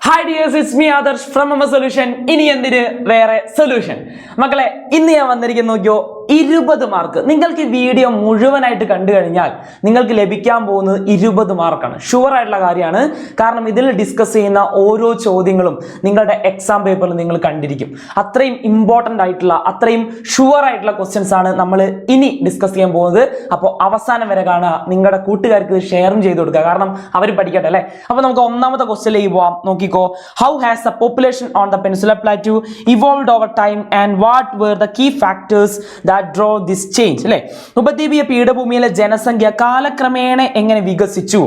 Hi dears, it's me Adarsh from Mama Solution. ഇനി എന്തിന് വേറെ സൊല്യൂഷൻ. മക്കളെ, ഇന്ന് ഞാൻ വന്നിരിക്കുന്നു നോക്കിയോ 20 മാർക്ക്. നിങ്ങൾക്ക് ഈ വീഡിയോ മുഴുവനായിട്ട് കണ്ടു കഴിഞ്ഞാൽ നിങ്ങൾക്ക് ലഭിക്കാൻ പോകുന്നത് 20 മാർക്കാണ്. ഷുവർ ആയിട്ടുള്ള കാര്യമാണ്. കാരണം ഇതിൽ ഡിസ്കസ് ചെയ്യുന്ന ഓരോ ചോദ്യങ്ങളും നിങ്ങളുടെ എക്സാം പേപ്പറിൽ നിങ്ങൾ കണ്ടിരിക്കും. അത്രയും ഇമ്പോർട്ടൻ്റ് ആയിട്ടുള്ള, അത്രയും ഷുവർ ആയിട്ടുള്ള ക്വസ്റ്റ്യൻസ് ആണ് നമ്മൾ ഇനി ഡിസ്കസ് ചെയ്യാൻ പോകുന്നത്. അപ്പോൾ അവസാനം വരെ കാണുക, നിങ്ങളുടെ കൂട്ടുകാർക്ക് ഷെയറും ചെയ്ത് കൊടുക്കുക, കാരണം അവർ പഠിക്കട്ടെ അല്ലേ. അപ്പോൾ നമുക്ക് ഒന്നാമത്തെ ക്വസ്റ്റ്യനിലേക്ക് പോവാം. നോക്കിക്കോ. How has the population on the Peninsular Plateau evolved over time and what were the key factors that drove this change? അല്ലേ, ഉപദ്വീപീയ പീഠഭൂമിയിലെ ജനസംഖ്യ കാലക്രമേണ എങ്ങനെ വികസിച്ചു,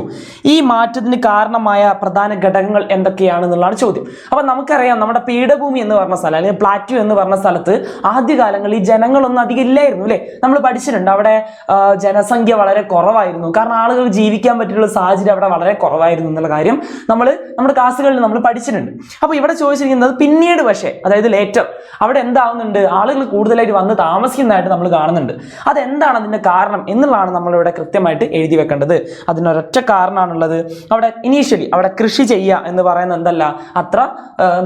ഈ മാറ്റത്തിന് കാരണമായ പ്രധാന ഘടകങ്ങൾ എന്തൊക്കെയാണെന്നുള്ളതാണ് ചോദ്യം. അപ്പൊ നമുക്കറിയാം, നമ്മുടെ പീഠഭൂമി എന്ന് പറഞ്ഞ സ്ഥലം, അല്ലെങ്കിൽ പ്ലാറ്റ്യൂ എന്ന് പറഞ്ഞ സ്ഥലത്ത് ആദ്യകാലങ്ങളിൽ ഈ ജനങ്ങളൊന്നും അധികം ഇല്ലായിരുന്നു അല്ലേ. നമ്മൾ പഠിച്ചിട്ടുണ്ട്, അവിടെ ജനസംഖ്യ വളരെ കുറവായിരുന്നു. കാരണം ആളുകൾ ജീവിക്കാൻ പറ്റിയുള്ള സാഹചര്യം അവിടെ വളരെ കുറവായിരുന്നു എന്നുള്ള കാര്യം നമ്മുടെ ക്ലാസ്സുകളിൽ നമ്മൾ പഠിച്ചിട്ടുണ്ട്. അപ്പൊ ഇവിടെ ചോദിച്ചിരിക്കുന്നത് പിന്നീട്, പക്ഷേ അതായത് ലേറ്റർ അവിടെ എന്താവുന്നുണ്ട്, ആളുകൾ കൂടുതലായിട്ട് വന്ന് താമസിക്കുന്നതായിട്ട് നമ്മൾ കാണുന്നുണ്ട്. അതെന്താണ് അതിന്റെ കാരണം എന്നുള്ളതാണ് നമ്മളിവിടെ കൃത്യമായിട്ട് എഴുതി വെക്കേണ്ടത്. അതിനൊരൊറ്റ കാരണമാണുള്ളത്. അവിടെ ഇനീഷ്യലി അവിടെ കൃഷി ചെയ്യുക എന്ന് പറയുന്നത് എന്തല്ല, അത്ര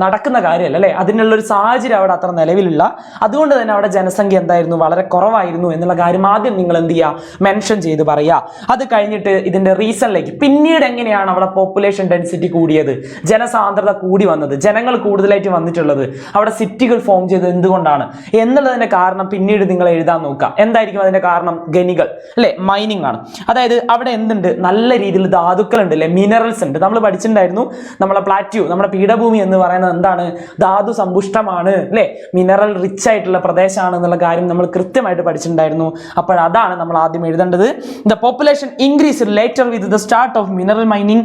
നടക്കുന്ന കാര്യമല്ല അല്ലെ. അതിനുള്ളൊരു സാഹചര്യം അവിടെ അത്ര നിലവിലില്ല. അതുകൊണ്ട് തന്നെ അവിടെ ജനസംഖ്യ എന്തായിരുന്നു, വളരെ കുറവായിരുന്നു എന്നുള്ള കാര്യം ആദ്യം നിങ്ങൾ എന്ത് ചെയ്യുക, മെൻഷൻ ചെയ്ത് പറയുക. അത് കഴിഞ്ഞിട്ട് ഇതിന്റെ റീസണിലേക്ക്, പിന്നീട് എങ്ങനെയാണ് അവിടെ പോപ്പുലേഷൻ ഡെൻസിറ്റി കൂടിയത്, ജനസാന്ദ്രത കൂടി വന്നത്, ജനങ്ങൾ കൂടുതലായിട്ട് വന്നിട്ടുള്ളത്, അവിടെ സിറ്റികൾ ഫോം ചെയ്തത് എന്തുകൊണ്ടാണ് എന്നുള്ളതിന്റെ കാരണം പിന്നീട് നിങ്ങൾ എഴുതാൻ നോക്കുക. എന്തായിരിക്കും അതിന്റെ കാരണം? ഖനികൾ അല്ലെ, മൈനിങ് ആണ്. അതായത് അവിടെ എന്തുണ്ട്, നല്ല രീതിയിൽ ധാതുക്കൾ ഉണ്ട് അല്ലെ, മിനറൽസ് ഉണ്ട്. നമ്മൾ പഠിച്ചിട്ടുണ്ടായിരുന്നു, നമ്മളെ പ്ലാറ്റ്യൂ, നമ്മുടെ പീഠഭൂമി എന്ന് പറയുന്നത് എന്താണ്, ധാതു സമ്പുഷ്ടമാണ് അല്ലെ, മിനറൽ റിച്ച് ആയിട്ടുള്ള പ്രദേശമാണ് എന്നുള്ള കാര്യം നമ്മൾ കൃത്യമായിട്ട് പഠിച്ചിട്ടുണ്ടായിരുന്നു. അപ്പോൾ അതാണ് നമ്മൾ ആദ്യം എഴുതേണ്ടത്. The population increase later with the start of mineral mining,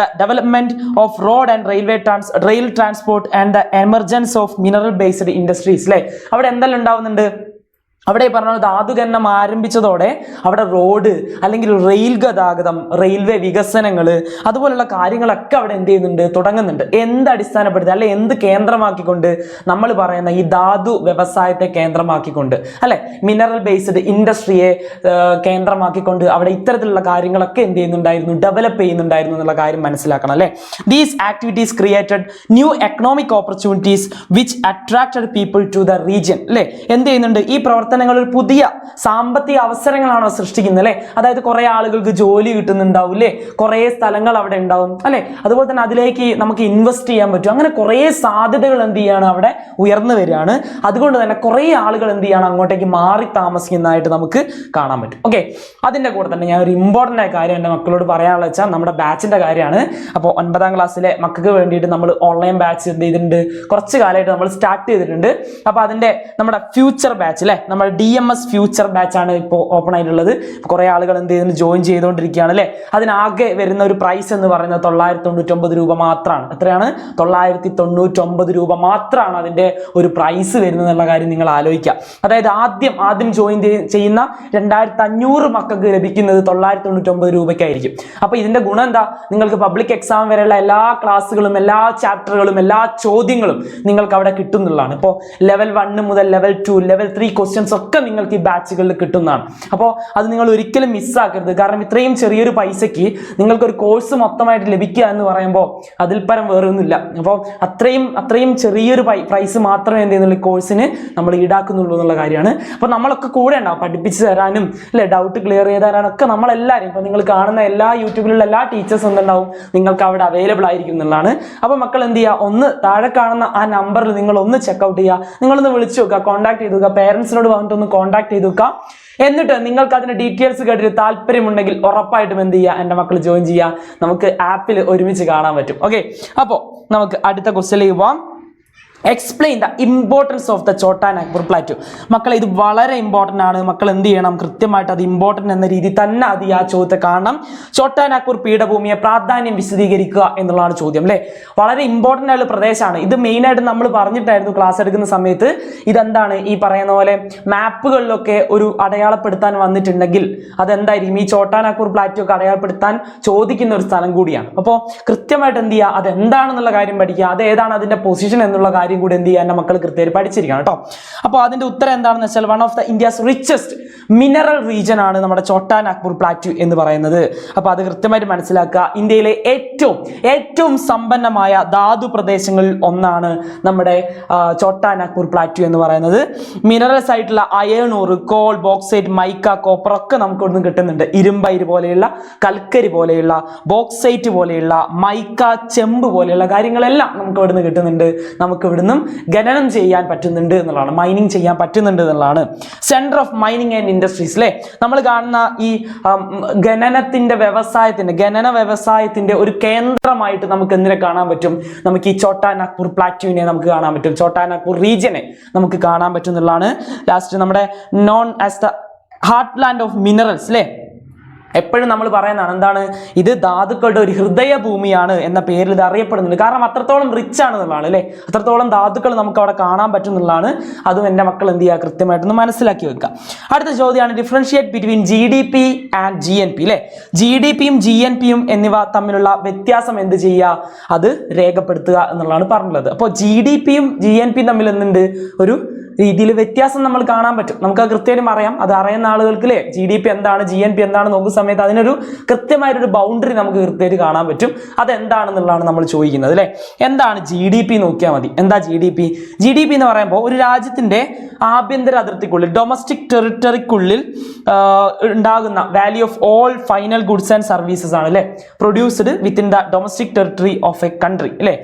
the development off road and rail transport and the emergence of mineral based industries അല്ലെ. അവിടെ എന്തെല്ലാം ഉണ്ടാവുന്നുണ്ട്, അവിടെ പറഞ്ഞ ധാതുഖനനം ആരംഭിച്ചതോടെ അവിടെ റോഡ് അല്ലെങ്കിൽ റെയിൽ ഗതാഗതം, റെയിൽവേ വികസനങ്ങൾ, അതുപോലുള്ള കാര്യങ്ങളൊക്കെ അവിടെ എന്ത് ചെയ്യുന്നുണ്ട്, തുടങ്ങുന്നുണ്ട്. എന്ത് അടിസ്ഥാനപ്പെടുത്തി അല്ലെ, എന്ത് കേന്ദ്രമാക്കിക്കൊണ്ട്, നമ്മൾ പറയുന്ന ഈ ധാതു വ്യവസായത്തെ കേന്ദ്രമാക്കിക്കൊണ്ട് അല്ലെ, മിനറൽ ബേസ്ഡ് ഇൻഡസ്ട്രിയെ കേന്ദ്രമാക്കിക്കൊണ്ട് അവിടെ ഇത്തരത്തിലുള്ള കാര്യങ്ങളൊക്കെ എന്ത് ചെയ്യുന്നുണ്ടായിരുന്നു, ഡെവലപ്പ് ചെയ്യുന്നുണ്ടായിരുന്നു എന്നുള്ള കാര്യം മനസ്സിലാക്കണം അല്ലെ. These activities created new economic opportunities which attracted people to the region അല്ലെ. എന്ത് ചെയ്യുന്നുണ്ട്, ഈ പ്രവർത്തനങ്ങൾ ഒരു പുതിയ സാമ്പത്തിക അവസരങ്ങളാണ് സൃഷ്ടിക്കുന്നത് അല്ലെ. അതായത് കുറെ ആളുകൾക്ക് ജോലി കിട്ടുന്നുണ്ടാവും അല്ലെ, കുറെ സ്ഥലങ്ങൾ അവിടെ ഉണ്ടാവും അല്ലെ. അതുപോലെ തന്നെ അതിലേക്ക് നമുക്ക് ഇൻവെസ്റ്റ് ചെയ്യാൻ പറ്റും. അങ്ങനെ കുറെ സാധ്യതകൾ എന്ത് ചെയ്യാണ്, അവിടെ ഉയർന്നു വരികയാണ്. അതുകൊണ്ട് തന്നെ കുറെ ആളുകൾ എന്ത് ചെയ്യാണ്, അങ്ങോട്ടേക്ക് മാറി താമസിക്കുന്നതായിട്ട് നമുക്ക് കാണാൻ പറ്റും. ഓക്കെ, അതിന്റെ കൂടെ തന്നെ ഞാൻ ഒരു ഇമ്പോർട്ടൻ്റ് ആയ കാര്യം എൻ്റെ മക്കളോട് പറയാനുള്ള വെച്ചാൽ നമ്മുടെ ബാച്ചിന്റെ കാര്യമാണ്. അപ്പോൾ 9ാം ക്ലാസ്സിലെ മക്കൾക്ക് വേണ്ടിയിട്ട് നമ്മൾ ഓൺലൈൻ ബാച്ച് എന്ത് ചെയ്തിട്ടുണ്ട്, കുറച്ച് കാലമായിട്ട് നമ്മൾ സ്റ്റാർട്ട് ചെയ്തിട്ടുണ്ട്. അപ്പോൾ അതിന്റെ നമ്മുടെ ഫ്യൂച്ചർ ബാച്ച് അല്ലെ, നമ്മൾ DMS ഫ്യൂച്ചർ ബാച്ച് ആണ് ഇപ്പോൾ ഓപ്പൺ ആയിട്ടുള്ളത്. കുറെ ആളുകൾ എന്ത് ചെയ്യുന്നു, ജോയിൻ ചെയ്തുകൊണ്ടിരിക്കുകയാണ് അല്ലെ. അതിനാകെ വരുന്ന ഒരു പ്രൈസ് എന്ന് പറയുന്നത് 999 രൂപ മാത്രമാണ്. എത്രയാണ്? 999 രൂപ മാത്രമാണ് അതിന്റെ ഒരു പ്രൈസ് വരുന്നത് എന്നുള്ള കാര്യം നിങ്ങൾ ആലോചിക്കുക. അതായത് ആദ്യം ജോയിൻ ചെയ്യുന്ന 2500 മക്കൾക്ക് ലഭിക്കുന്നത് 999 രൂപയ്ക്കായിരിക്കും. അപ്പൊ ഇതിന്റെ ഗുണം എന്താ, നിങ്ങൾക്ക് പബ്ലിക് എക്സാം വരെയുള്ള എല്ലാ ക്ലാസ്സുകളും, എല്ലാ ചാപ്റ്ററുകളും, എല്ലാ ചോദ്യങ്ങളും നിങ്ങൾക്ക് അവിടെ കിട്ടുന്നതാണ്. ഇപ്പോൾ ലെവൽ 1 മുതൽ ലെവൽ 2, ലെവൽ 3 ക്വസ്റ്റ്യൻസ് ഒക്കെ നിങ്ങൾക്ക് ഈ ബാച്ചുകളിൽ കിട്ടുന്നതാണ്. അപ്പോൾ അത് നിങ്ങൾ ഒരിക്കലും മിസ്സാക്കരുത്. കാരണം ഇത്രയും ചെറിയൊരു പൈസയ്ക്ക് നിങ്ങൾക്കൊരു കോഴ്സ് മൊത്തമായിട്ട് ലഭിക്കുക എന്ന് പറയുമ്പോൾ അതിൽ പരം വേറൊന്നുമില്ല. അപ്പോൾ അത്രയും ചെറിയൊരു പ്രൈസ് മാത്രമേ എന്ത് ചെയ്യുന്നുള്ളൂ, ഈ കോഴ്സിന് നമ്മൾ ഈടാക്കുന്നുള്ളൂ എന്നുള്ള കാര്യമാണ്. അപ്പോൾ നമ്മളൊക്കെ കൂടെ ഉണ്ടാവും, പഠിപ്പിച്ച് തരാനും അല്ലെ, ഡൗട്ട് ക്ലിയർ ചെയ്ത് തരാനൊക്കെ നമ്മളെല്ലാവരും, ഇപ്പോൾ നിങ്ങൾ കാണുന്ന എല്ലാ യൂട്യൂബിലുള്ള എല്ലാ ടീച്ചേഴ്സും എന്തുണ്ടാവും, നിങ്ങൾക്ക് അവിടെ അവൈലബിൾ ആയിരിക്കും എന്നുള്ളതാണ്. അപ്പോൾ മക്കൾ എന്ത് ചെയ്യുക, ഒന്ന് താഴെ കാണുന്ന ആ നമ്പറിൽ നിങ്ങൾ ഒന്ന് ചെക്കൗട്ട് ചെയ്യുക, നിങ്ങളൊന്ന് വിളിച്ചു നോക്കുക, കോൺടാക്ട് ചെയ്ത് നോക്കുക, പേരൻസിനോട് വന്നിട്ടൊന്ന് കോൺടാക്ട് ചെയ്ത് നോക്കുക. എന്നിട്ട് നിങ്ങൾക്ക് അതിന്റെ ഡീറ്റെയിൽസ് കേട്ടിട്ട് താല്പര്യമുണ്ടെങ്കിൽ ഉറപ്പായിട്ടും എന്ത് ചെയ്യുക, എൻ്റെ മക്കൾ ജോയിൻ ചെയ്യുക. നമുക്ക് ആപ്പിൽ ഒരുമിച്ച് കാണാൻ പറ്റും. ഓക്കെ, അപ്പോൾ നമുക്ക് അടുത്ത ക്വസ്റ്റ്യനിലേക്ക് പോവാം. Explain the importance of the Chota Nagpur plateau. മക്കളെ, ഇത് വളരെ ഇമ്പോർട്ടൻ്റ് ആണ്. മക്കൾ എന്ത് ചെയ്യണം, കൃത്യമായിട്ട് അത് ഇമ്പോർട്ടൻ്റ് എന്ന രീതി തന്നെ അത് ആ ചോദ്യത്തെ കാണണം. ഛോട്ടാ നാഗ്പൂർ പീഠഭൂമിയെ പ്രാധാന്യം വിശദീകരിക്കുക എന്നുള്ളതാണ് ചോദ്യം അല്ലേ. വളരെ ഇമ്പോർട്ടൻ്റ് ആയുള്ള പ്രദേശമാണ് ഇത്. മെയിനായിട്ട് നമ്മൾ പറഞ്ഞിട്ടായിരുന്നു ക്ലാസ് എടുക്കുന്ന സമയത്ത്, ഇതെന്താണ്, ഈ പറയുന്ന പോലെ മാപ്പുകളിലൊക്കെ ഒരു അടയാളപ്പെടുത്താൻ വന്നിട്ടുണ്ടെങ്കിൽ അതെന്തായിരിക്കും, ഈ ഛോട്ടാ നാഗ്പൂർ പ്ലാറ്റ്യൂ ഒക്കെ അടയാളപ്പെടുത്താൻ ചോദിക്കുന്ന ഒരു സ്ഥലം കൂടിയാണ്. അപ്പോൾ കൃത്യമായിട്ട് എന്ത് ചെയ്യുക, അതെന്താണെന്നുള്ള കാര്യം പഠിക്കുക, അത് ഏതാണ് അതിന്റെ പൊസിഷൻ എന്നുള്ള കാര്യം കാര്യം കൂടി എന്ത് ചെയ്യാൻ മക്കൾ കൃത്യമായിട്ട് പഠിച്ചിരിക്കണം കേട്ടോ. അപ്പോൾ അതിന്റെ ഉത്തരം എന്താണെന്ന് വെച്ചാൽ one of the India's richest mineral region ആണ് നമ്മുടെ ഛോട്ടാ നാഗ്പൂർ പ്ലാറ്റ്യൂ എന്ന് പറയുന്നത്. അപ്പോൾ അത് കൃത്യമായിട്ട് മനസ്സിലാക്കുക. ഇന്ത്യയിലെ ഏറ്റവും സമ്പന്നമായ ധാതു പ്രദേശങ്ങളിൽ ഒന്നാണ് നമ്മുടെ ഛോട്ടാ നാഗ്പൂർ പ്ലാറ്റ്യൂ എന്ന് പറയുന്നത്. മിനറൽസ് ആയിട്ടുള്ള iron or, call, bauxite, mica, copper ഒക്കെ നമുക്ക് ഇവിടുന്ന് കിട്ടുന്നുണ്ട്. ഇരുമ്പയിര് പോലെയുള്ള, കൽക്കരി പോലെയുള്ള, ബോക്സൈറ്റ് പോലെയുള്ള, മൈക്ക, ചെമ്പ് പോലെയുള്ള കാര്യങ്ങളെല്ലാം നമുക്ക് ഇവിടുന്ന് കിട്ടുന്നുണ്ട്. നമുക്ക് ഇവിടുന്ന് ഖനനം ചെയ്യാൻ പറ്റുന്നുണ്ട് എന്നുള്ളതാണ്, മൈനിങ് ചെയ്യാൻ പറ്റുന്നുണ്ട് എന്നുള്ളതാണ്. Centre of mining and industries അല്ലേ, നമ്മൾ കാണുന്ന ഈ ഖനന വ്യവസായത്തിന്റെ ഒരു കേന്ദ്രമായിട്ട് നമുക്ക് എന്തിനെ കാണാൻ പറ്റും? നമുക്ക് ഈ ഛോട്ടാ നാഗ്പൂർ പ്ലാറ്റ്യൂവിനെ നമുക്ക് കാണാൻ പറ്റും, ഛോട്ടാ നാഗ്പൂർ റീജിയനെ നമുക്ക് കാണാൻ പറ്റും എന്നുള്ളതാണ്. ലാസ്റ്റ് നമ്മുടെ known as the heart land of minerals അല്ലേ, എപ്പോഴും നമ്മൾ പറയുന്നതാണ് എന്താണ്, ഇത് ധാതുക്കളുടെ ഒരു ഹൃദയ ഭൂമിയാണ് എന്ന പേരിൽ ഇത് അറിയപ്പെടുന്നുണ്ട്. കാരണം അത്രത്തോളം റിച്ച് ആണ് എന്നുള്ളതാണ് അല്ലേ, അത്രത്തോളം ധാതുക്കൾ നമുക്ക് അവിടെ കാണാൻ പറ്റുന്നതാണ്. അതും എൻ്റെ മക്കൾ എന്ത് ചെയ്യുക, കൃത്യമായിട്ടൊന്ന് മനസ്സിലാക്കി വെക്കുക. അടുത്ത ചോദ്യമാണ് differentiate between GDP and GNP അല്ലേ. GDPയും GNPയും എന്നിവ തമ്മിലുള്ള വ്യത്യാസം എന്ത് ചെയ്യുക, അത് രേഖപ്പെടുത്തുക എന്നുള്ളതാണ് പറഞ്ഞിട്ടുള്ളത്. അപ്പോൾ GDPയും GNPയും തമ്മിൽ എന്തുണ്ട്, ഒരു രീതിയിൽ വ്യത്യാസം നമ്മൾ കാണാൻ പറ്റും. നമുക്ക് അത് കൃത്യമായും അറിയാം. അത് അറിയുന്ന ആളുകൾക്ക് അല്ലേ GDP എന്താണ് GNP എന്താണ് നോക്കുന്ന സമയത്ത് അതിനൊരു കൃത്യമായൊരു ബൗണ്ടറി നമുക്ക് കൃത്യമായിട്ട് കാണാൻ പറ്റും. അതെന്താണെന്നുള്ളതാണ് നമ്മൾ ചോദിക്കുന്നത് അല്ലേ. എന്താണ് GDP നോക്കിയാൽ മതി. എന്താ GDP എന്ന് പറയുമ്പോൾ ഒരു രാജ്യത്തിന്റെ ആഭ്യന്തര അതിർത്തിക്കുള്ളിൽ, ഡൊമസ്റ്റിക് ടെറിട്ടറിക്കുള്ളിൽ ഉണ്ടാകുന്ന value of all final goods and services ആണ് അല്ലേ, produced within the domestic territory of A country അല്ലേ.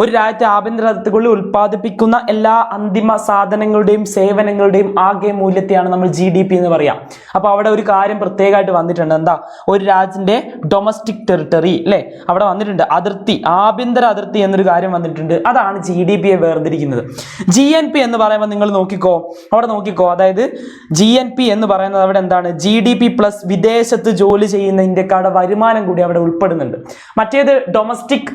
ഒരു രാജ്യത്തെ ആഭ്യന്തര അതിർത്തിക്കുള്ളിൽ ഉൽപ്പാദിപ്പിക്കുന്ന എല്ലാ അന്തിമ സാധനങ്ങളുടെയും സേവനങ്ങളുടെയും ആകെ മൂല്യത്തെയാണ് നമ്മൾ GDP എന്ന് പറയാം. അപ്പോൾ അവിടെ ഒരു കാര്യം പ്രത്യേകമായിട്ട് വന്നിട്ടുണ്ട്. എന്താ, ഒരു രാജ്യത്തിന്റെ ഡൊമസ്റ്റിക് ടെറിട്ടറി അല്ലേ, അവിടെ വന്നിട്ടുണ്ട് അതിർത്തി, ആഭ്യന്തര അതിർത്തി എന്നൊരു കാര്യം വന്നിട്ടുണ്ട്. അതാണ് GDPയെ വേർതിരിക്കുന്നത്. GNP എന്ന് പറയുമ്പോൾ നിങ്ങൾ അവിടെ നോക്കിക്കോ, അതായത് GNP എന്ന് പറയുന്നത് അവിടെ എന്താണ്, GDP പ്ലസ് വിദേശത്ത് ജോലി ചെയ്യുന്ന ഇന്ത്യക്കാരുടെ വരുമാനം കൂടി അവിടെ ഉൾപ്പെടുന്നുണ്ട്. മറ്റേത് ഡൊമസ്റ്റിക്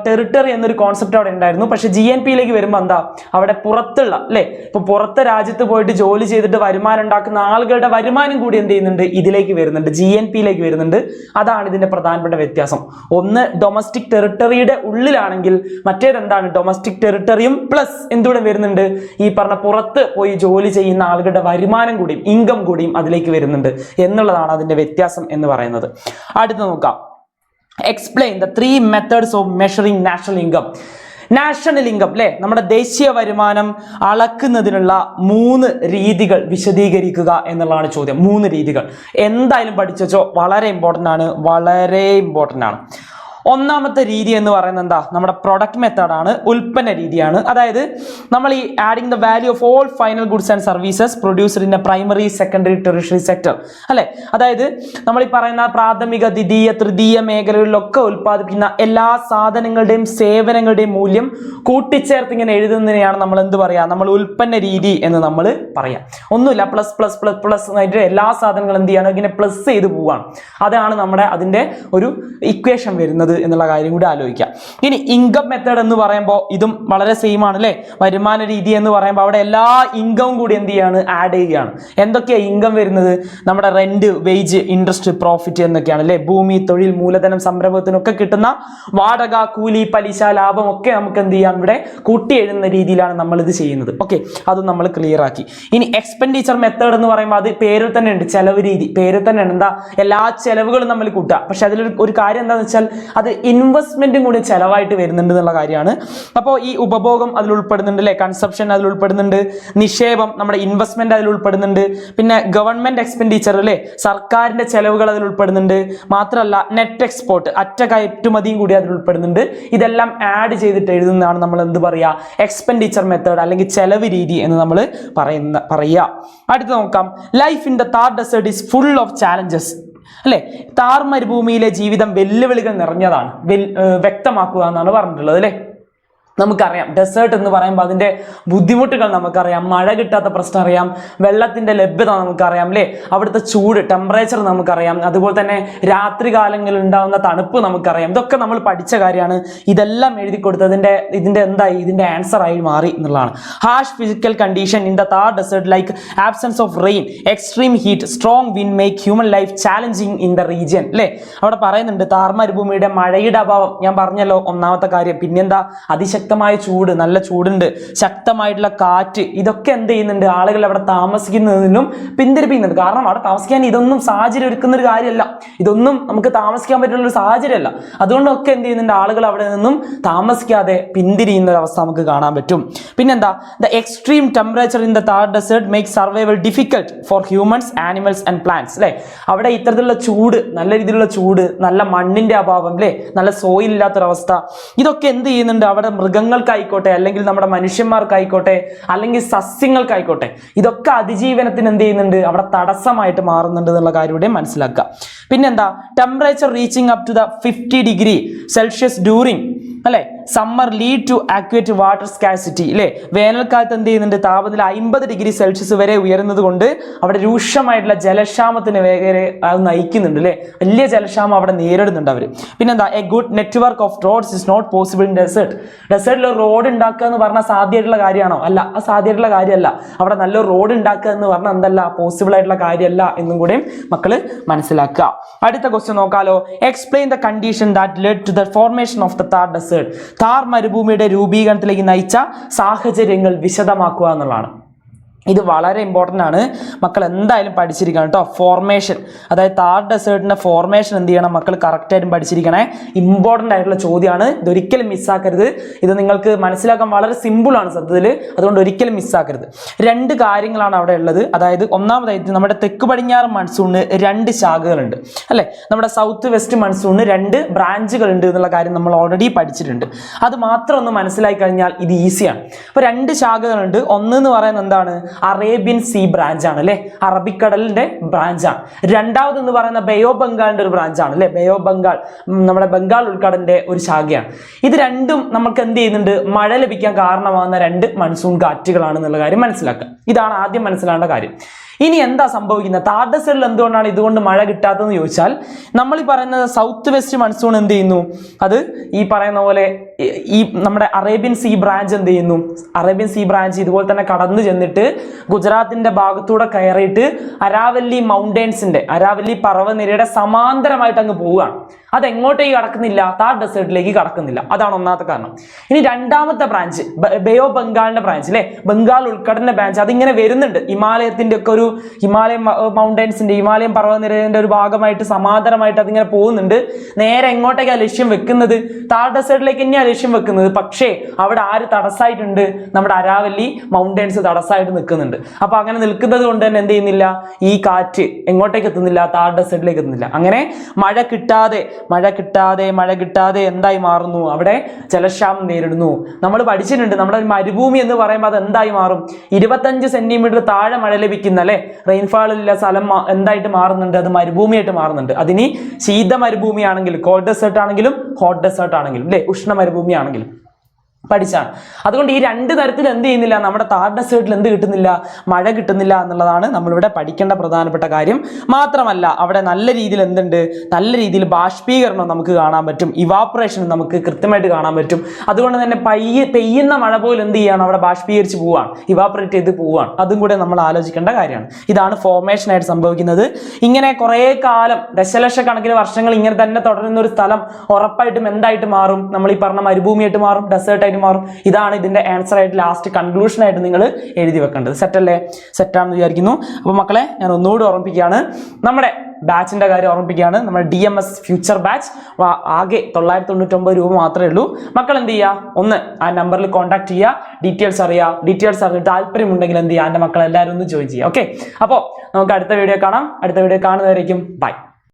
ടെറിട്ടറി എന്നൊരു കോൺസെപ്റ്റ് അവിടെ ഉണ്ടായിരുന്നു. പക്ഷെ GNPയിലേക്ക് വരുമ്പോൾ എന്താ, അവിടെ പുറത്തുള്ള അല്ലെ, ഇപ്പൊ പുറത്തെ രാജ്യത്ത് പോയിട്ട് ജോലി ചെയ്തിട്ട് വരുമാനം ഉണ്ടാക്കുന്ന ആളുകളുടെ വരുമാനം കൂടി എന്ത് ചെയ്യുന്നുണ്ട്, ഇതിലേക്ക് വരുന്നുണ്ട്, GNPയിലേക്ക് വരുന്നുണ്ട്. അതാണ് ഇതിന്റെ പ്രധാനപ്പെട്ട വ്യത്യാസം. ഒന്ന് ഡൊമസ്റ്റിക് ടെറിട്ടറിയുടെ ഉള്ളിലാണെങ്കിൽ മറ്റേതെന്താണ്, ഡൊമസ്റ്റിക് ടെറിട്ടറിയും പ്ലസ് എന്തുകൂടെ വരുന്നുണ്ട്, ഈ പറഞ്ഞ പുറത്ത് പോയി ജോലി ചെയ്യുന്ന ആളുകളുടെ വരുമാനം കൂടിയും ഇൻകം കൂടിയും അതിലേക്ക് വരുന്നുണ്ട് എന്നുള്ളതാണ് അതിന്റെ വ്യത്യാസം എന്ന് പറയുന്നത്. അടുത്ത് നോക്കാം, explain the 3 methods of measuring national income. National income അല്ലെ, നമ്മുടെ ദേശീയ വരുമാനം അളക്കുന്നതിനുള്ള 3 രീതികൾ വിശദീകരിക്കുക എന്നുള്ളതാണ് ചോദ്യം. 3 രീതികൾ എന്തായാലും പഠിച്ചോ, വളരെ ഇമ്പോർട്ടൻ്റ് ആണ്. ഒന്നാമത്തെ രീതി എന്ന് പറയുന്നത് എന്താ, നമ്മുടെ പ്രൊഡക്റ്റ് മെത്തേഡാണ്, ഉൽപ്പന്ന രീതിയാണ്. അതായത് നമ്മൾ ഈ adding the value of all final goods and services produced in A primary, secondary, tertiary sector അല്ലെ. അതായത് നമ്മൾ ഈ പറയുന്ന പ്രാഥമിക, ദ്വിതീയ, തൃതീയ മേഖലകളിലൊക്കെ ഉൽപ്പാദിപ്പിക്കുന്ന എല്ലാ സാധനങ്ങളുടെയും സേവനങ്ങളുടെയും മൂല്യം കൂട്ടിച്ചേർത്ത് ഇങ്ങനെ എഴുതുന്നതിനെയാണ് നമ്മൾ എന്ത് പറയാ, നമ്മൾ ഉൽപ്പന്ന രീതി എന്ന് നമ്മൾ പറയാം. ഒന്നുമില്ല, പ്ലസ് പ്ലസ് പ്ലസ് പ്ലസ് ആയിട്ട് എല്ലാ സാധനങ്ങളും എന്ത് ചെയ്യാണ്, ഇങ്ങനെ പ്ലസ് ചെയ്ത് പോവാണ്. അതാണ് നമ്മുടെ അതിന്റെ ഒരു ഇക്വേഷൻ വരുന്നത് എന്നുള്ള കാര്യം കൂടി ആലോചിക്കാം. ഇനി ഇൻകം മെത്തേഡ് എന്ന് പറയുമ്പോൾ ഇതും വളരെ സെയിം ആണ് അല്ലേ. വരുമാന രീതി എന്ന് പറയുമ്പോൾ അവിടെ എല്ലാ ഇൻകവും കൂടി എന്ത് ചെയ്യാണ്, ആഡ് ചെയ്യുകയാണ്. എന്തൊക്കെയാണ് ഇൻകം വരുന്നത്, നമ്മുടെ റെന്റ്, വേജ്, ഇൻട്രസ്റ്റ്, പ്രോഫിറ്റ് എന്നൊക്കെയാണ് അല്ലേ. ഭൂമി, തൊഴിൽ, മൂലധനം, സംരംഭത്തിനൊക്കെ കിട്ടുന്ന വാടക, കൂലി, പലിശ, ലാഭം ഒക്കെ നമുക്ക് എന്ത് ചെയ്യാം, ഇവിടെ കൂട്ടി എഴുതുന്ന രീതിയിലാണ് നമ്മൾ ഇത് ചെയ്യുന്നത്. ഓക്കെ, അതും നമ്മൾ ക്ലിയർ ആക്കി. ഇനി എക്സ്പെൻഡിച്ചർ മെത്തേഡ് എന്ന് പറയുമ്പോൾ അത് പേരിൽ തന്നെ ഉണ്ട്, ചെലവ് രീതി പേരിൽ തന്നെ ഉണ്ട്. എന്താ, എല്ലാ ചെലവുകളും നമ്മൾ കൂട്ടുക. പക്ഷെ അതിൽ ഒരു കാര്യം എന്താണെന്ന് വെച്ചാൽ അത് ഇൻവെസ്റ്റ്മെന്റും കൂടി ചെലവായിട്ട് വരുന്നുണ്ട് എന്നുള്ള കാര്യമാണ്. അപ്പോൾ ഈ ഉപഭോഗം അതിൽ ഉൾപ്പെടുന്നുണ്ട് അല്ലെ, കൺസപ്ഷൻ അതിൽ ഉൾപ്പെടുന്നുണ്ട്, നിക്ഷേപം, നമ്മുടെ ഇൻവെസ്റ്റ്മെന്റ് അതിൽ ഉൾപ്പെടുന്നുണ്ട്, പിന്നെ ഗവൺമെന്റ് എക്സ്പെൻഡിച്ചർ അല്ലെ, സർക്കാരിന്റെ ചെലവുകൾ അതിൽ ഉൾപ്പെടുന്നുണ്ട്. മാത്രമല്ല നെറ്റ് എക്സ്പോർട്ട്, അറ്റ കയറ്റുമതിയും കൂടി അതിൽ ഉൾപ്പെടുന്നുണ്ട്. ഇതെല്ലാം ആഡ് ചെയ്തിട്ട് എഴുതുന്നതാണ് നമ്മൾ എന്ത് പറയാ, എക്സ്പെൻഡിച്ചർ മെത്തേഡ് അല്ലെങ്കിൽ ചെലവ് രീതി എന്ന് നമ്മൾ പറയുക. അടുത്ത് നോക്കാം, life in the Thar desert is full of challenges അല്ലെ. താർ മരുഭൂമിയിലെ ജീവിതം വെല്ലുവിളികൾ നിറഞ്ഞതാണ്, വ്യക്തമാക്കുക എന്നാണ് പറഞ്ഞിട്ടുള്ളത് അല്ലെ. നമുക്കറിയാം ഡെസേർട്ട് എന്ന് പറയുമ്പോൾ അതിൻ്റെ ബുദ്ധിമുട്ടുകൾ നമുക്കറിയാം, മഴ കിട്ടാത്ത പ്രശ്നം അറിയാം, വെള്ളത്തിൻ്റെ ലഭ്യത നമുക്കറിയാം അല്ലേ, അവിടുത്തെ ചൂട്, ടെമ്പറേച്ചർ നമുക്കറിയാം, അതുപോലെ തന്നെ രാത്രി കാലങ്ങളിൽ ഉണ്ടാകുന്ന തണുപ്പ് നമുക്കറിയാം. ഇതൊക്കെ നമ്മൾ പഠിച്ച കാര്യമാണ്. ഇതെല്ലാം എഴുതി കൊടുത്തതിൻ്റെ ഇതിൻ്റെ ആൻസർ ആയി മാറി എന്നുള്ളതാണ്. Harsh physical condition in the Thar desert like absence of rain, extreme heat, strong wind make human life challenging in the region അല്ലേ. അവിടെ പറയുന്നുണ്ട് താർ മരുഭൂമിയുടെ മഴയുടെ അഭാവം, ഞാൻ പറഞ്ഞല്ലോ ഒന്നാമത്തെ കാര്യം. പിന്നെന്താ, അതിശക്തമായ അതിശക്തമായ ചൂട്, നല്ല ചൂടുണ്ട്, ശക്തമായിട്ടുള്ള കാറ്റ്, ഇതൊക്കെ എന്ത് ചെയ്യുന്നുണ്ട്, ആളുകൾ അവിടെ താമസിക്കുന്നതിനും പിന്തിരിപ്പിക്കുന്നുണ്ട്. കാരണം അവിടെ താമസിക്കാൻ ഇതൊന്നും സാഹചര്യം ഒരുക്കുന്ന ഒരു കാര്യമല്ല, ഇതൊന്നും നമുക്ക് താമസിക്കാൻ പറ്റുന്ന ഒരു സാഹചര്യമല്ല. അതുകൊണ്ടൊക്കെ എന്ത് ചെയ്യുന്നുണ്ട്, ആളുകൾ അവിടെ നിന്നും താമസിക്കാതെ പിന്തിരിയുന്ന ഒരു അവസ്ഥ നമുക്ക് കാണാൻ പറ്റും. പിന്നെന്താ, the extreme temperature in the Thar desert make survival difficult for humans, animals and plants. അല്ലെ, അവിടെ ഇത്തരത്തിലുള്ള ചൂട്, നല്ല രീതിയിലുള്ള ചൂട്, നല്ല മണ്ണിന്റെ അഭാവം, അല്ലെ, നല്ല സോയിൽ ഇല്ലാത്തൊരവസ്ഥ, ഇതൊക്കെ എന്ത് ചെയ്യുന്നുണ്ട്, അവിടെ മൃഗങ്ങൾക്കായിക്കോട്ടെ, അല്ലെങ്കിൽ നമ്മുടെ മനുഷ്യന്മാർക്കായിക്കോട്ടെ, അല്ലെങ്കിൽ സസ്യങ്ങൾക്കായിക്കോട്ടെ, ഇതൊക്കെ അതിജീവനത്തിന് എന്ത് ചെയ്യുന്നുണ്ട്, അവിടെ തടസ്സമായിട്ട് മാറുന്നുണ്ട് എന്നുള്ള കാര്യം ഇവിടെ മനസ്സിലാക്കുക. പിന്നെന്താ, temperature reaching up to the 50 degree celsius during, അല്ലെ, summer lead to acute water scarcity. അല്ലെ, വേനൽക്കാലത്ത് എന്ത് ചെയ്യുന്നുണ്ട്, താപനില 50 ഡിഗ്രി സെൽഷ്യസ് വരെ ഉയരുന്നത് കൊണ്ട് അവിടെ രൂക്ഷമായിട്ടുള്ള ജലക്ഷാമത്തിന് വേഗം അത് നയിക്കുന്നുണ്ട്. അല്ലെ, വലിയ ജലക്ഷാമം അവിടെ നേരിടുന്നുണ്ട് അവർ. പിന്നെന്താ, a good network of roads is not possible in desert. ഡെസേർട്ടിൽ റോഡ് ഉണ്ടാക്കുക എന്ന് പറഞ്ഞാൽ സാധ്യമായിട്ടുള്ള കാര്യമാണോ? അല്ല, അത് സാധ്യമായിട്ടുള്ള കാര്യമല്ല. അവിടെ നല്ലൊരു റോഡ് ഉണ്ടാക്കുക എന്ന് പറഞ്ഞാൽ എന്തല്ല, പോസിബിൾ ആയിട്ടുള്ള കാര്യമല്ല എന്നും കൂടെ മക്കള് മനസ്സിലാക്കുക. അടുത്ത ക്വസ്റ്റ്യൻ നോക്കാലോ. Explain the condition that led to the formation of the Thar desert. Thar മരുഭൂമിയുടെ രൂപീകരണത്തിലേക്ക് നയിച്ച സാഹചര്യങ്ങൾ വിശദമാക്കുക എന്നുള്ളതാണ്. ഇത് വളരെ ഇമ്പോർട്ടൻ്റ് ആണ്, മക്കൾ എന്തായാലും പഠിച്ചിരിക്കണം കേട്ടോ. ഫോർമേഷൻ, അതായത് താർ ഡെസേർട്ടിന്റെ ഫോർമേഷൻ എന്ത് ചെയ്യണം മക്കൾ കറക്റ്റായിട്ടും പഠിച്ചിരിക്കണേ. ഇമ്പോർട്ടൻ്റ് ആയിട്ടുള്ള ചോദ്യമാണ്, ഇതൊരിക്കലും മിസ്സാക്കരുത്. ഇത് നിങ്ങൾക്ക് മനസ്സിലാക്കാൻ വളരെ സിമ്പിളാണ് സത്യത്തിൽ, അതുകൊണ്ട് ഒരിക്കലും മിസ്സാക്കരുത്. 2 കാര്യങ്ങളാണ് അവിടെ ഉള്ളത്. അതായത് ഒന്നാമതായിട്ട് നമ്മുടെ തെക്ക് പടിഞ്ഞാറ് മൺസൂണിന് 2 ശാഖകളുണ്ട്, അല്ലെ. നമ്മുടെ സൗത്ത് വെസ്റ്റ് മൺസൂണിന് 2 ബ്രാഞ്ചുകൾ ഉണ്ട് എന്നുള്ള കാര്യം നമ്മൾ ഓൾറെഡി പഠിച്ചിട്ടുണ്ട്. അത് മാത്രം ഒന്ന് മനസ്സിലാക്കി കഴിഞ്ഞാൽ ഇത് ഈസിയാണ്. അപ്പോൾ 2 ശാഖകളുണ്ട്. ഒന്ന് എന്ന് പറയുന്നത് എന്താണ്, അറേബ്യൻ സീ ബ്രാഞ്ച് ആണ്, അല്ലെ, അറബിക്കടലിന്റെ ബ്രാഞ്ചാണ്. രണ്ടാമത് എന്ന് പറയുന്ന ബേ ഓഫ് ബംഗാളിന്റെ ഒരു ബ്രാഞ്ചാണ്, അല്ലെ, ബേ ഓഫ് ബംഗാൾ, നമ്മുടെ ബംഗാൾ ഉൾക്കടലിന്റെ ഒരു ശാഖയാണ്. ഇത് രണ്ടും നമുക്ക് എന്ത് ചെയ്യുന്നുണ്ട്, മഴ ലഭിക്കാൻ കാരണമാകുന്ന 2 മൺസൂൺ കാറ്റുകളാണ് എന്നുള്ള കാര്യം മനസ്സിലാക്കുക. ഇതാണ് ആദ്യം മനസ്സിലാക്കേണ്ട കാര്യം. ഇനി എന്താ സംഭവിക്കുന്നത്, താർ ഡെസേർട്ടിൽ എന്തുകൊണ്ടാണ് ഇതുകൊണ്ട് മഴ കിട്ടാത്തതെന്ന് ചോദിച്ചാൽ, നമ്മൾ ഈ പറയുന്ന സൗത്ത് വെസ്റ്റ് മൺസൂൺ എന്ത് ചെയ്യുന്നു, അത് ഈ പറയുന്ന പോലെ ഈ നമ്മുടെ അറേബ്യൻ സീ ബ്രാഞ്ച് എന്ത് ചെയ്യുന്നു, അറേബ്യൻ സീ ബ്രാഞ്ച് ഇതുപോലെ തന്നെ കടന്നു ചെന്നിട്ട് ഗുജറാത്തിന്റെ ഭാഗത്തൂടെ കയറിയിട്ട് അരാവല്ലി മൗണ്ടൻസിന്റെ, അരാവല്ലി പർവ്വതനിരയുടെ സമാന്തരമായിട്ട് അങ്ങ് പോവുകയാണ്. അതെങ്ങോട്ടേക്ക് കടക്കുന്നില്ല, താർ ഡെസേർട്ടിലേക്ക് കടക്കുന്നില്ല. അതാണ് ഒന്നാമത്തെ കാരണം. ഇനി രണ്ടാമത്തെ ബ്രാഞ്ച് ബേ ഓഫ് ബംഗാളിന്റെ ബ്രാഞ്ച്, അല്ലെ, ബംഗാൾ ഉൾക്കടലിന്റെ ബ്രാഞ്ച്, അതിങ്ങനെ വരുന്നുണ്ട്. ഹിമാലയത്തിന്റെ ഒക്കെ ഒരു ഹിമാലയൻ മൗണ്ടൻസിന്റെ, ഹിമാലയൻ പർവ്വതനിരയുടെ ഒരു ഭാഗമായിട്ട് സമാന്തരമായിട്ട് അതിങ്ങനെ പോകുന്നുണ്ട്. നേരെ എങ്ങോട്ടേക്കാണ് ലക്ഷ്യം വെക്കുന്നത്, താർ ഡെസേർട്ടിലേക്ക് തന്നെയാണ് ലക്ഷ്യം വെക്കുന്നത്. പക്ഷേ അവിടെ ആര് തടസ്സമായിട്ടുണ്ട്, നമ്മുടെ അരാവല്ലി മൗണ്ടൻസ് തടസ്സമായിട്ട് നിൽക്കുന്നുണ്ട്. അപ്പൊ അങ്ങനെ നിൽക്കുന്നത് കൊണ്ട് തന്നെ എന്ത് ചെയ്യുന്നില്ല, ഈ കാറ്റ് എങ്ങോട്ടേക്ക് എത്തുന്നില്ല, താർ ഡെസേർട്ടിലേക്ക് എത്തുന്നില്ല. അങ്ങനെ മഴ കിട്ടാതെ എന്തായി മാറുന്നു, അവിടെ ജലക്ഷാമം നേരിടുന്നു. നമ്മൾ പഠിച്ചിട്ടുണ്ട്, നമ്മുടെ മരുഭൂമി എന്ന് പറയുമ്പോൾ അത് എന്തായി മാറും, 25 സെന്റിമീറ്റർ താഴെ മഴ ലഭിക്കുന്ന, അല്ലെ, റെയിൻഫാളില്ല സ്ഥലം എന്തായിട്ട് മാറുന്നുണ്ട്, അത് മരുഭൂമിയായിട്ട് മാറുന്നുണ്ട്. അതിനി ശീത മരുഭൂമി ആണെങ്കിലും, കോൾഡ് ഡെസേർട്ട് ആണെങ്കിലും, ഹോട്ട് ഡെസേർട്ട് ആണെങ്കിലും, അല്ലെ, ഉഷ്ണ മരുഭൂമി ആണെങ്കിലും പഠിച്ചാണ്. അതുകൊണ്ട് ഈ 2 തരത്തിൽ എന്ത് ചെയ്യുന്നില്ല, നമ്മുടെ താർ ഡെസേർട്ടിൽ എന്ത് കിട്ടുന്നില്ല, മഴ കിട്ടുന്നില്ല എന്നുള്ളതാണ് നമ്മളിവിടെ പഠിക്കേണ്ട പ്രധാനപ്പെട്ട കാര്യം. മാത്രമല്ല അവിടെ നല്ല രീതിയിൽ എന്തുണ്ട്, നല്ല രീതിയിൽ ബാഷ്പീകരണം നമുക്ക് കാണാൻ പറ്റും, ഇവാപ്പറേഷൻ നമുക്ക് കൃത്യമായിട്ട് കാണാൻ പറ്റും. അതുകൊണ്ട് തന്നെ പെയ്യുന്ന മഴ പോലും എന്ത് ചെയ്യാണ്, അവിടെ ബാഷ്പീകരിച്ച് പോവുകയാണ്, ഇവാപ്പറേറ്റ് ചെയ്ത് പോവുകയാണ്. അതും കൂടെ നമ്മൾ ആലോചിക്കേണ്ട കാര്യമാണ്. ഇതാണ് ഫോർമേഷൻ ആയിട്ട് സംഭവിക്കുന്നത്. ഇങ്ങനെ കുറേ കാലം, ദശലക്ഷക്കണക്കിന് വർഷങ്ങൾ ഇങ്ങനെ തന്നെ തുടരുന്ന ഒരു സ്ഥലം ഉറപ്പായിട്ടും എന്തായിട്ട് മാറും, നമ്മൾ ഈ പറഞ്ഞ മരുഭൂമിയായിട്ട് മാറും, ഡെസേർട്ട് മാറും. ഇതാണ് ഇതിന്റെ ആൻസർ ആയിട്ട്, ലാസ്റ്റ് കൺക്ലൂഷൻ ആയിട്ട് നിങ്ങൾ എഴുതി വെക്കേണ്ടത്. സെറ്റല്ലേ? സെറ്റാണെന്ന് വിചാരിക്കുന്നു. അപ്പോൾ മക്കളെ, ഞാൻ ഒന്നുകൂടി ഓർമ്മിപ്പിക്കുകയാണ്, നമ്മുടെ ബാച്ചിന്റെ കാര്യം ഓർമ്മിപ്പിക്കുകയാണ്. നമ്മുടെ DMS ഫ്യൂച്ചർ ബാച്ച് ആകെ 999 രൂപ മാത്രമേ ഉള്ളൂ. മക്കൾ എന്ത് ചെയ്യുക, ഒന്ന് ആ നമ്പറിൽ കോൺടാക്ട് ചെയ്യുക, ഡീറ്റെയിൽസ് അറിഞ്ഞ് താല്പര്യമുണ്ടെങ്കിൽ എന്ത് ചെയ്യുക, എൻ്റെ മക്കൾ എല്ലാവരും ഒന്ന് ജോയിൻ ചെയ്യുക. ഓക്കെ, അപ്പോൾ നമുക്ക് അടുത്ത വീഡിയോ കാണാം. അടുത്ത വീഡിയോ കാണുന്നവരേക്കും ബൈ.